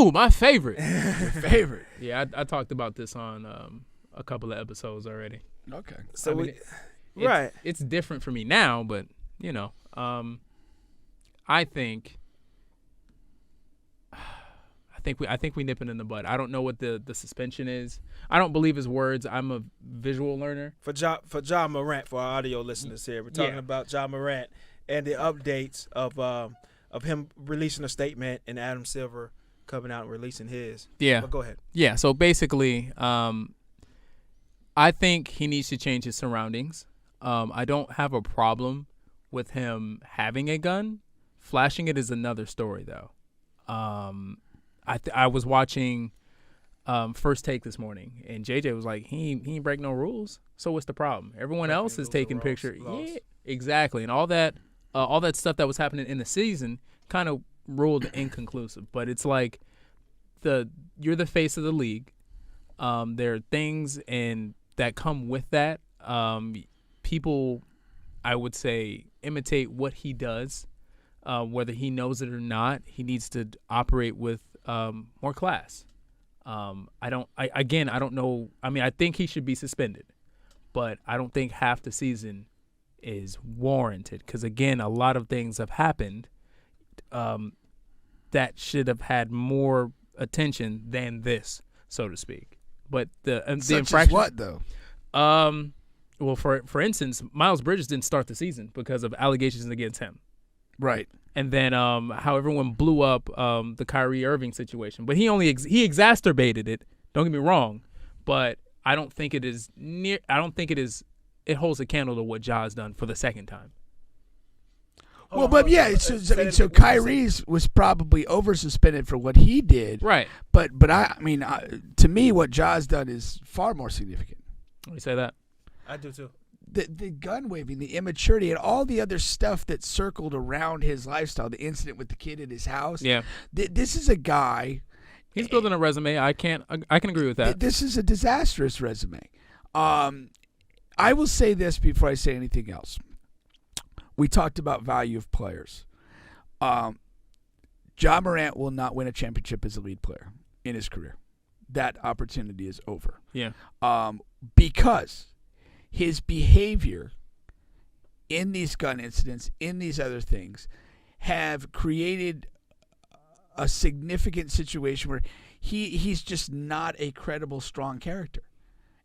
Ooh, my favorite. Your favorite. Yeah, I talked about this on a couple of episodes already. Okay. So it's different for me now, but I think we nip it in the bud. I don't know what the suspension is. I don't believe his words. I'm a visual learner. For Ja Morant, for our audio listeners here, we're talking about Ja Morant and the updates of him releasing a statement and Adam Silver coming out and releasing his. Yeah. But go ahead. Yeah. So basically, I think he needs to change his surroundings. I don't have a problem with him having a gun. Flashing it is another story, though. I was watching First Take this morning, and JJ was like, he ain't break no rules. So what's the problem? Everyone else is taking pictures. Yeah, exactly. And all that stuff that was happening in the season kind of ruled inconclusive. But it's like you're the face of the league. There are things that come with that. People, I would say, imitate what he does. Whether he knows it or not, he needs to operate with more class. I don't know. I mean, I think he should be suspended, but I don't think half the season is warranted because, again, a lot of things have happened that should have had more attention than this, so to speak. But the infraction. Such as what, though? Well, for instance, Miles Bridges didn't start the season because of allegations against him. Right. And then how everyone blew up the Kyrie Irving situation. But he exacerbated it. Don't get me wrong. But I don't think it is it holds a candle to what Ja's done for the second time. Well, but yeah, so Kyrie's was probably over-suspended for what he did. Right. But I mean, to me, what Ja's done is far more significant. Let me say that. I do, too. The gun waving, the immaturity, and all the other stuff that circled around his lifestyle, the incident with the kid at his house. Yeah. This is a guy. He's building a resume. I can agree with that. This is a disastrous resume. I will say this before I say anything else. We talked about value of players. Ja Morant will not win a championship as a lead player in his career. That opportunity is over. Yeah. Because his behavior in these gun incidents, in these other things, have created a significant situation where he's just not a credible, strong character.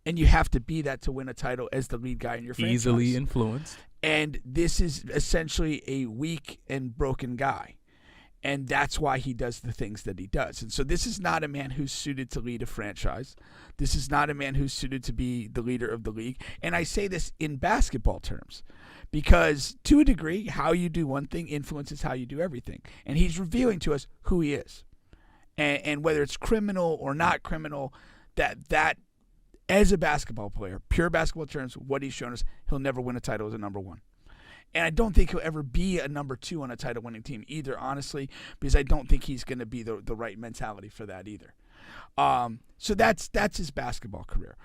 And you have to be that to win a title as the lead guy in your franchise. Easily influenced. And this is essentially a weak and broken guy. And that's why he does the things that he does. And so this is not a man who's suited to lead a franchise. This is not a man who's suited to be the leader of the league. And I say this in basketball terms because, to a degree, how you do one thing influences how you do everything. And he's revealing to us who he is. And whether it's criminal or not criminal, that as a basketball player, pure basketball terms, what he's shown us, he'll never win a title as a number one. And I don't think he'll ever be a number two on a title-winning team either, honestly, because I don't think he's going to be the right mentality for that either. So that's his basketball career.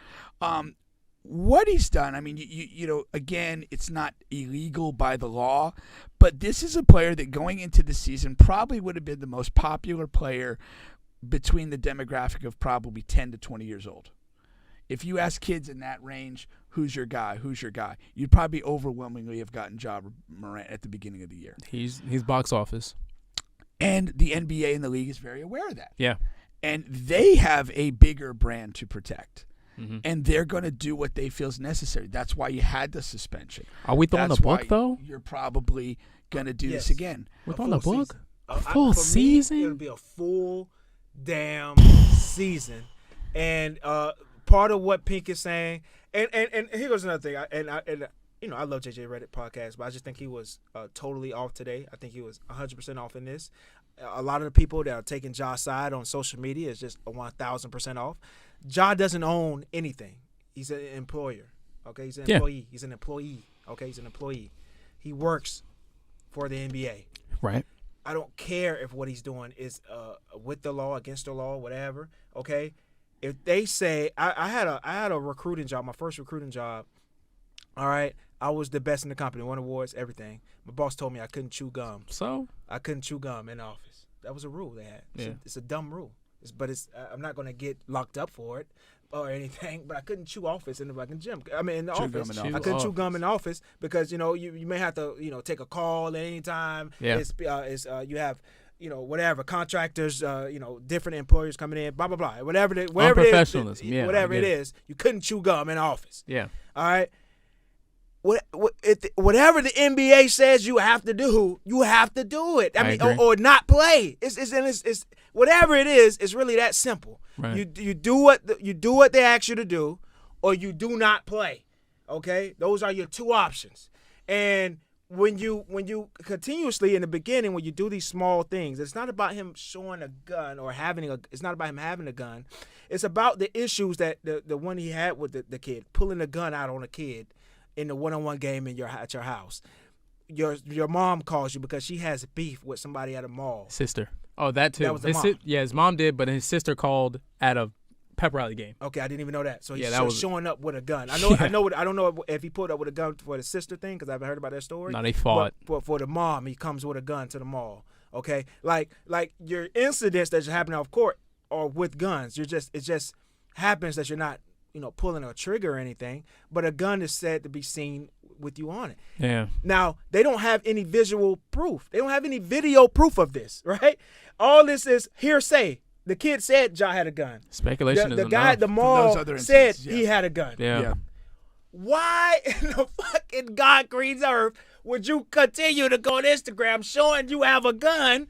What he's done, I mean, you know, again, it's not illegal by the law, but this is a player that going into the season probably would have been the most popular player between the demographic of probably 10 to 20 years old. If you ask kids in that range, who's your guy, you'd probably overwhelmingly have gotten Ja Morant at the beginning of the year. He's box office. And the NBA and the league is very aware of that. Yeah. And they have a bigger brand to protect. Mm-hmm. And they're going to do what they feel is necessary. That's why you had the suspension. Are we throwing the book, though? You're probably going to do this again. We're throwing the book? A full season? It'll be a full damn season. And part of what Pink is saying, and here goes another thing. I love JJ Reddit podcast, but I just think he was totally off today. I think he was 100% off in this. A lot of the people that are taking Ja's side on social media is just 1,000% off. Ja doesn't own anything. He's an employer. Okay, he's an employee. He's an employee. Okay, he's an employee. He works for the NBA. Right. I don't care if what he's doing is with the law, against the law, whatever. Okay. If they say I had a recruiting job, my first recruiting job. All right, I was the best in the company, won awards, everything. My boss told me I couldn't chew gum. So I couldn't chew gum in the office. That was a rule they had. It's a dumb rule. but I'm not going to get locked up for it or anything. But I couldn't chew office in the fucking gym. I mean, in the office. I couldn't chew gum in the office because you may have to take a call at any time. Yeah. You have whatever contractors, different employers coming in, blah blah blah, whatever it professionalism, is, whatever it is, you couldn't chew gum in office. Yeah. All right. Whatever the NBA says you have to do, you have to do it. I mean, or not play. It's whatever it is. It's really that simple. Right. You do what they ask you to do, or you do not play. Okay, those are your two options. And when you continuously in the beginning, when you do these small things, it's not about him showing a gun or it's not about him having a gun. It's about the issues that the one he had with the kid, pulling a gun out on a kid in the one-on-one game at your house. Your mom calls you because she has beef with somebody at a mall. Sister. Oh, that too. That was the mom. His mom did, but his sister called at a pep rally game. Okay, I didn't even know that. So he's showing up with a gun. I don't know if he pulled up with a gun for the sister thing because I haven't heard about that story. No, they fought. But for the mom, he comes with a gun to the mall. Okay, like your incidents that are happening off court are with guns. It just happens that you're not pulling a trigger or anything, but a gun is said to be seen with you on it. Yeah. Now, they don't have any visual proof. They don't have any video proof of this, right? All this is hearsay. The kid said Ja had a gun. Speculation the is guy at the mall said he had a gun. Yeah. Why in the fucking God green's earth would you continue to go on Instagram showing you have a gun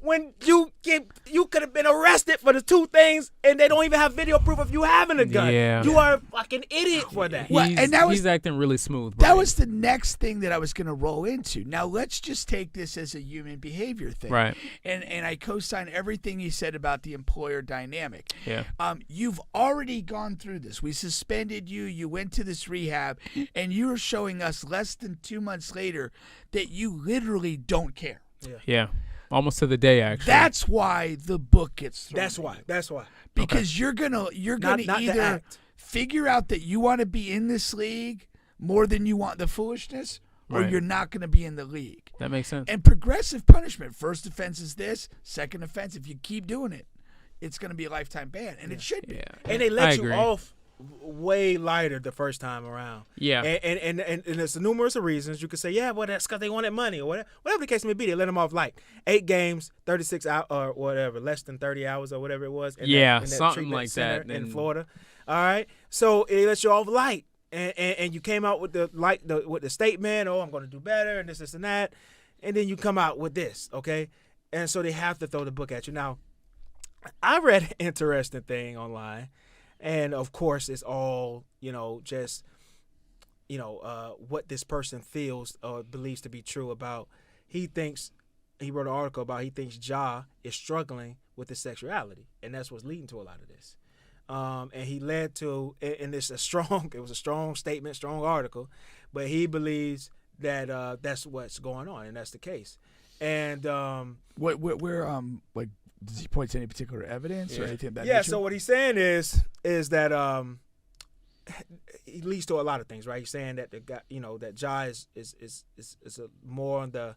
when you could have been arrested for the two things and they don't even have video proof of you having a gun? Yeah. You are a fucking idiot for that. He's acting really smooth. Brian. That was the next thing that I was going to roll into. Now, let's just take this as a human behavior thing. Right. And I co-sign everything you said about the employer dynamic. Yeah. You've already gone through this. We suspended you. You went to this rehab, and you are showing us less than 2 months later that you literally don't care. Yeah. Almost to the day, actually. That's why the book gets thrown. That's why. Because you're gonna either figure out that you want to be in this league more than you want the foolishness, or you're not going to be in the league. That makes sense. And progressive punishment. First offense is this. Second offense, if you keep doing it, it's going to be a lifetime ban, and it should be. Yeah. And they let you off way lighter the first time around. Yeah. And there's numerous reasons. You could say, yeah, well, that's because they wanted money or whatever the case may be. They let them off like 8 games, 36 hours or whatever, less than 30 hours or whatever it was. In that something like that. In Florida. All right. So it let you off light. And you came out with the statement, I'm going to do better and this and that. And then you come out with this, okay? And so they have to throw the book at you. Now, I read an interesting thing online. And of course, it's all just what this person feels or believes to be true about. He wrote an article about he thinks Ja is struggling with his sexuality, and that's what's leading to a lot of this. And he led to, and it was a strong statement, strong article, but he believes that that's what's going on, and that's the case. And does he point to any particular evidence or anything of that nature? Yeah, so what he's saying is that he leads to a lot of things, right? He's saying that the guy, that Ja is more on the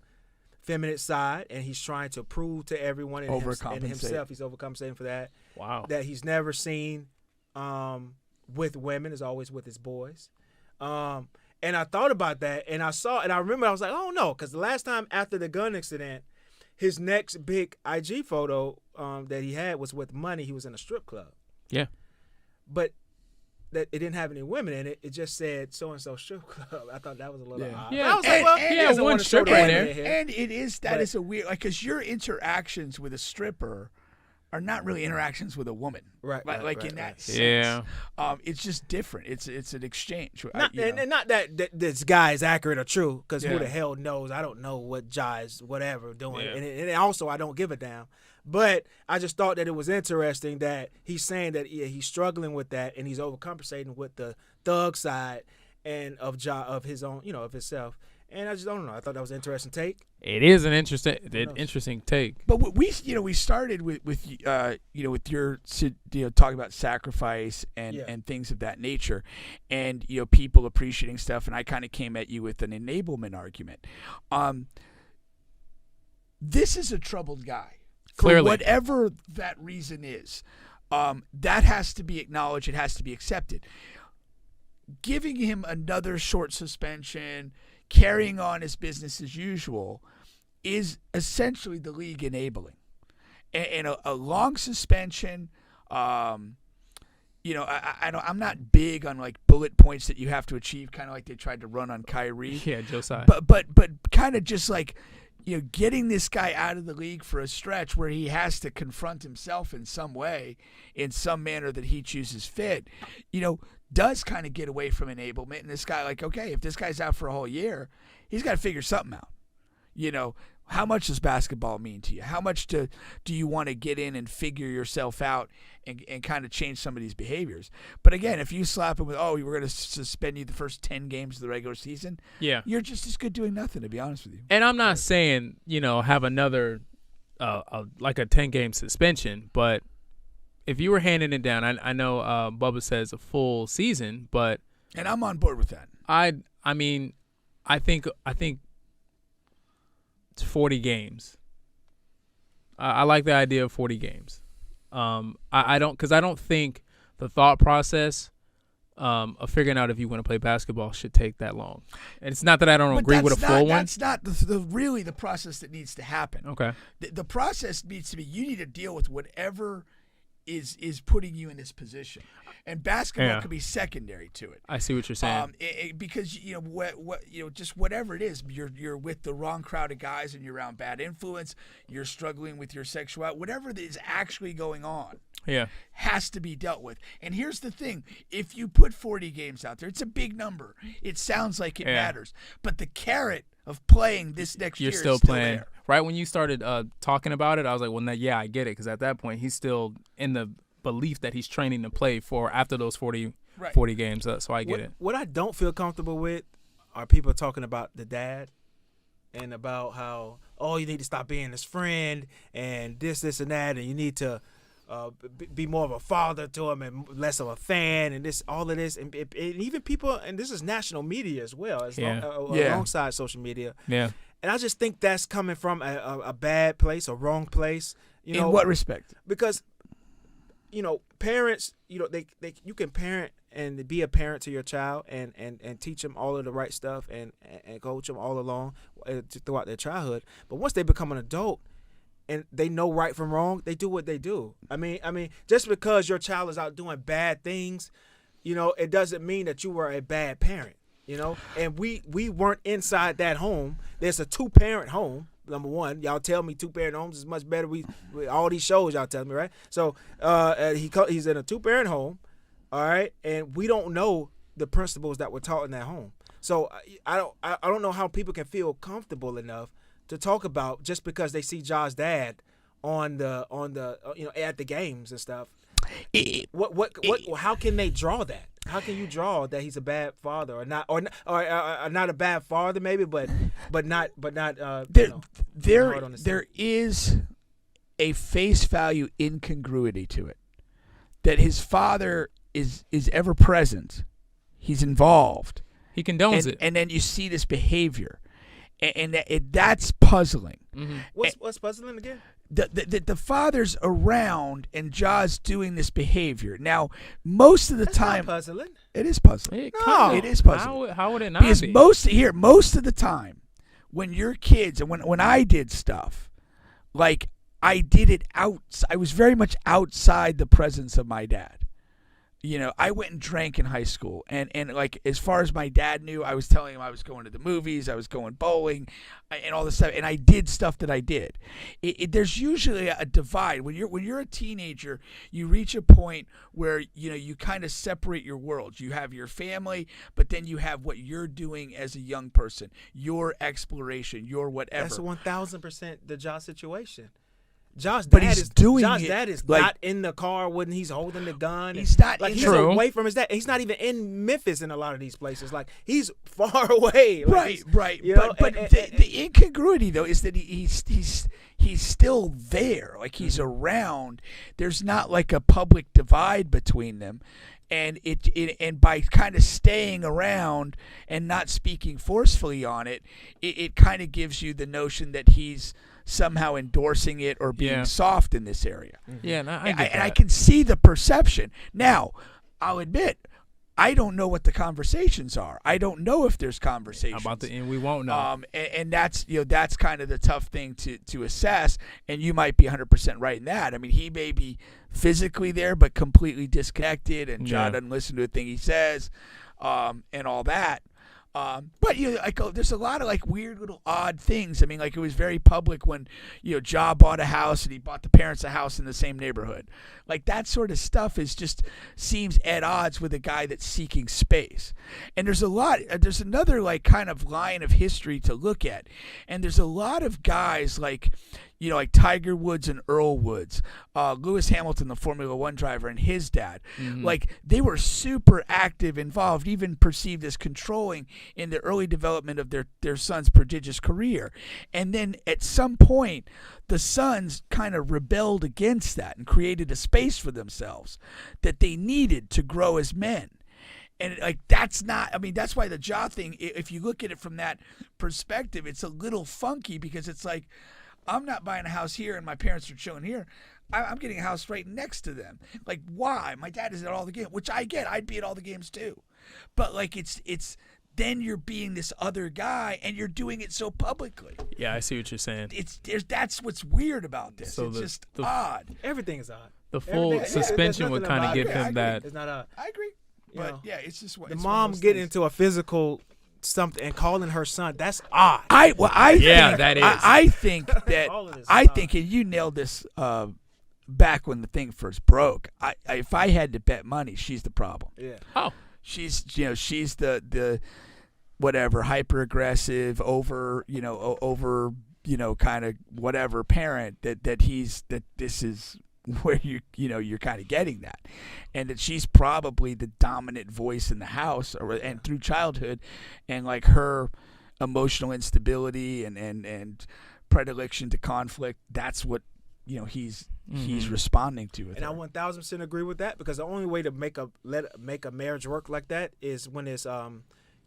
feminine side, and he's trying to prove to everyone and himself, he's overcompensating for that. Wow. That he's never seen with women, is always with his boys. And I thought about that, and I remember I was like, oh no, because the last time after the gun incident, his next big IG photo that he had was with money. He was in a strip club. Yeah. But that it didn't have any women in it. It just said so-and-so strip club. I thought that was a little odd. Yeah. I was like, well, he doesn't one want to stripper show in that there. And is a weird, because your interactions with a stripper are not really interactions with a woman. Right. In that sense. Yeah. It's just different. It's an exchange. And not that this guy is accurate or true, because who the hell knows? I don't know what Ja is whatever doing. Yeah. And also, I don't give a damn. But I just thought that it was interesting that he's saying that he's struggling with that, and he's overcompensating with the thug side and of Ja, of his own, of himself. And I just don't know. I thought that was an interesting take. It is an interesting take. But we started with your talking about sacrifice and things of that nature, and people appreciating stuff, and I kind of came at you with an enablement argument. This is a troubled guy. Clearly. For whatever that reason is, that has to be acknowledged. It has to be accepted. Giving him another short suspension, carrying on his business as usual, is essentially the league enabling. And a long suspension, I'm not big on like bullet points that you have to achieve, kind of like they tried to run on Kyrie. Yeah, Josiah. But kind of just like, getting this guy out of the league for a stretch where he has to confront himself in some way, in some manner that he chooses fit, does kind of get away from enablement. And this guy, like, okay, if this guy's out for a whole year, he's got to figure something out. How much does basketball mean to you? How much do you want to get in and figure yourself out and kind of change some of these behaviors? But again, if you slap him with, we're going to suspend you the first 10 games of the regular season, you're just as good doing nothing, to be honest with you. And I'm not saying, have another, like a 10-game suspension, but if you were handing it down, I know Bubba says a full season, but. And I'm on board with that. I think it's 40 games. I like the idea of 40 games. I don't think the thought process of figuring out if you want to play basketball should take that long. And it's not that I don't agree with a full one. That's not really the process that needs to happen. Okay. The process needs to be, you need to deal with whatever is putting you in this position, and basketball could be secondary to it. I see what you're saying. Because just whatever it is, you're with the wrong crowd of guys and you're around bad influence. You're struggling with your sexuality. Whatever is actually going on, has to be dealt with. And here's the thing: if you put 40 games out there, it's a big number. It sounds like it matters, but the carrot of playing this next year is still playing. There. Right when you started talking about it, I was like, well, I get it, because at that point he's still in the belief that he's training to play for after those 40 games. So I get it. What I don't feel comfortable with are people talking about the dad and about how, you need to stop being his friend and this and that, and you need to be more of a father to him and less of a fan, and all of this, and even people, and this is national media as well, alongside social media. Yeah. And I just think that's coming from a bad place, a wrong place. In what respect? Because, parents, they you can parent and be a parent to your child and teach them all of the right stuff and coach them all along throughout their childhood. But once they become an adult and they know right from wrong, they do what they do. I mean, just because your child is out doing bad things, it doesn't mean that you were a bad parent. And we weren't inside that home. There's a 2-parent home. Number one, y'all tell me 2-parent homes is much better. We all these shows y'all tell me, right? So he's in a 2-parent home, all right, and we don't know the principles that were taught in that home. So I don't know how people can feel comfortable enough to talk about just because they see Ja's dad on the at the games and stuff. How can they draw that? How can you draw that he's a bad father or not a bad father maybe, but not there is a face value incongruity to it, that his father is ever present, he's involved, he condones it, and then you see this behavior, and that's puzzling. Mm-hmm. What's puzzling again? The father's around and Ja's doing this behavior. Now, most of the time, not puzzling. It is puzzling. It is puzzling. How would it not because be? Most of the time, when you're kids and when I did stuff, like I did it I was very much outside the presence of my dad. I went and drank in high school, and like as far as my dad knew, I was telling him I was going to the movies, I was going bowling, and all this stuff, and I did stuff that I did. There's usually a divide when you're a teenager. You reach a point where you kind of separate your worlds. You have your family, but then you have what you're doing as a young person, your exploration, your whatever. That's 1,000% the Ja situation. Josh's but dad he's is doing Josh's it, dad is like, not in the car when he's holding the gun. He's not like in he's True. away from his dad. He's not even in Memphis in a lot of these places. Like he's far away. Like, Right. But the incongruity though is that he's still there. Like he's around. There's not like a public divide between them. And and by kind of staying around and not speaking forcefully on it, it kind of gives you the notion that he's somehow endorsing it or being Yeah. soft in this area. Yeah, and I get that. And I can see the perception. Now, I'll admit, I don't know what the conversations are. I don't know if there's conversations. How about and we won't know. And that's that's kind of the tough thing to assess. And you might be 100% right in that. I mean, he may be physically there, but completely disconnected, and John doesn't listen to a thing he says, and all that. But there's a lot of like weird little odd things. I mean, like it was very public when Ja bought a house and he bought the parents a house in the same neighborhood. Like that sort of stuff seems at odds with a guy that's seeking space. And there's another like kind of line of history to look at, and there's a lot of guys like Tiger Woods and Earl Woods, Lewis Hamilton, the Formula One driver, and his dad. Like they were super active, involved, even perceived as controlling in the early development of their son's prodigious career. And then at some point, the sons kind of rebelled against that and created a space for themselves that they needed to grow as men. And that's why the Ja thing, if you look at it from that perspective, it's a little funky, because it's like, I'm not buying a house here and my parents are chilling here. I'm getting a house right next to them. Like, why? My dad is at all the games, which I get. I'd be at all the games too. But like, it's then you're being this other guy and you're doing it so publicly. Yeah, I see what you're saying. That's what's weird about this. So it's just odd. Everything is odd. The full suspension would kind of give him that. It's not odd. I agree. But yeah, it's just the mom getting into a physical something and calling her son, that's odd. That is. I think that I think, and you nailed this back when the thing first broke. If I had to bet money, she's the problem. Yeah. Oh. She's the whatever, hyper aggressive, over kind of whatever parent that this is where you're kind of getting that, and that she's probably the dominant voice in the house and through childhood, and like her emotional instability and predilection to conflict, that's what he's responding to with and her. I 1000% agree with that, because the only way to make a marriage work like that is when it's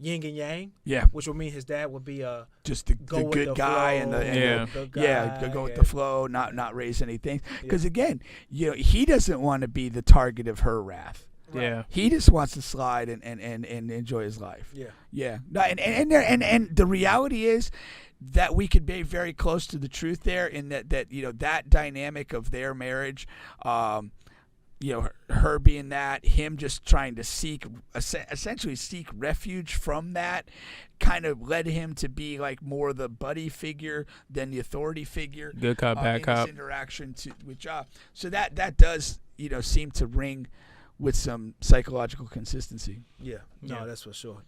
yin and yang. Yeah. Which would mean his dad would be just the good guy and go with the flow, not raise anything. Because again, he doesn't want to be the target of her wrath. Right. Yeah. He just wants to slide and enjoy his life. Yeah. Yeah. No, and the reality is that we could be very close to the truth there, in that that dynamic of their marriage, her being that, him just trying to essentially seek refuge from that, kind of led him to be like more the buddy figure than the authority figure. Good cop, bad cop. His interaction with Ja. So that does seem to ring with some psychological consistency. Yeah. No, that's for sure.